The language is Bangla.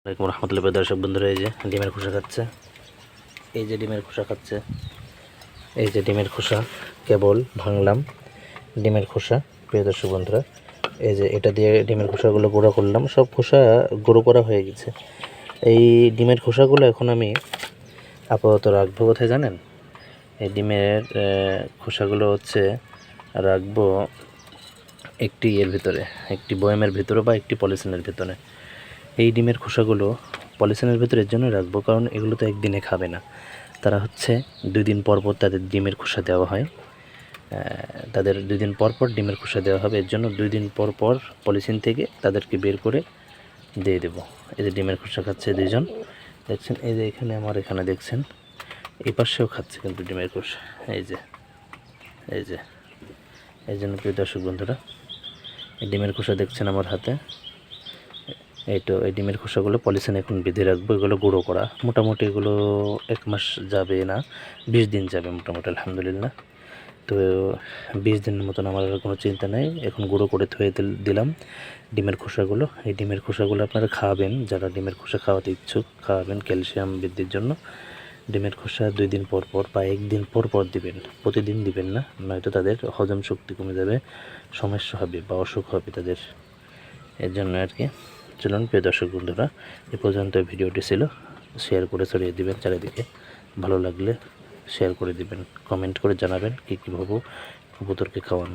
আসসালামাইকুম রহমতুল্লাহ। দর্শক বন্ধুরা, এই যে ডিমের খোসা খাচ্ছে, এই যে ডিমের খোসা খাচ্ছে, এই যে ডিমের খোসা কেবল ভাঙলাম ডিমের খোসা। প্রিয় দর্শক বন্ধুরা, এই যে এটা দিয়ে ডিমের খোসাগুলো গুঁড়ো করলাম, সব খোসা গুঁড়ো করা হয়ে গেছে। এই ডিমের খোসাগুলো এখন আমি আপাতত রাখবো কোথায় জানেন? এই ডিমের খোসাগুলো রাখবো একটি ভিতরে, একটি বয়ামের ভিতরে বা একটি পলিথিনের ভিতরে। এই ডিমের খোসাগুলো পলিথিনের ভিতরে এর জন্য রাখবো, কারণ এগুলো তো একদিনে খাবে না। তারা 2 দিন পর পর তাদের ডিমের খোসা দেওয়া হয়। তাদের 2 দিন পর পর ডিমের খোসা দেওয়া হবে, এর জন্য 2 দিন পর পর পলিথিন থেকে তাদেরকে বের করে দিয়ে দেবো। এই যে ডিমের খোসা খাচ্ছে দুইজন, দেখছেন? এই যে এখানে দেখছেন, এই পাশেও খাচ্ছে কিন্তু ডিমের খোসা। এই যে এই যে এই জন্য প্রিয় দর্শক বন্ধুরা, এই ডিমের খোসা দেখছেন আমার হাতে। এই ডিমের খোসাগুলো পলিথিনে এখন বেঁধে রাখবো। এগুলো গুঁড়ো করা, মোটামুটি এগুলো 1 মাস যাবে না, 20 দিন যাবে মোটামুটি, আলহামদুলিল্লাহ। তো 20 দিনের মতন আমার আর কোনো চিন্তা নেই। এখন গুঁড়ো করে ধুয়ে দিলাম ডিমের খোসাগুলো। এই ডিমের খোসাগুলো আপনারা খাওয়াবেন, যারা ডিমের খোসা খাওয়াতে ইচ্ছুক খাওয়াবেন, ক্যালসিয়াম বৃদ্ধির জন্য। ডিমের খোসা 2 দিন পর পর বা 1 দিন পর পর দিবেন, প্রতিদিন দিবেন না, নয়তো তাদের হজম শক্তি কমে যাবে, সমস্যা হবে বা অসুখ হবে তাদের। এর জন্য আর কি। চলুন প্রিয় দর্শক বন্ধুরা, এ পর্যন্ত ভিডিওটি ছিল। শেয়ার করে ছড়িয়ে দিবেন চারিদিকে। ভালো লাগলে শেয়ার করে দিবেন, কমেন্ট করে জানাবেন কীভাবে কবুতরকে খাওয়ান।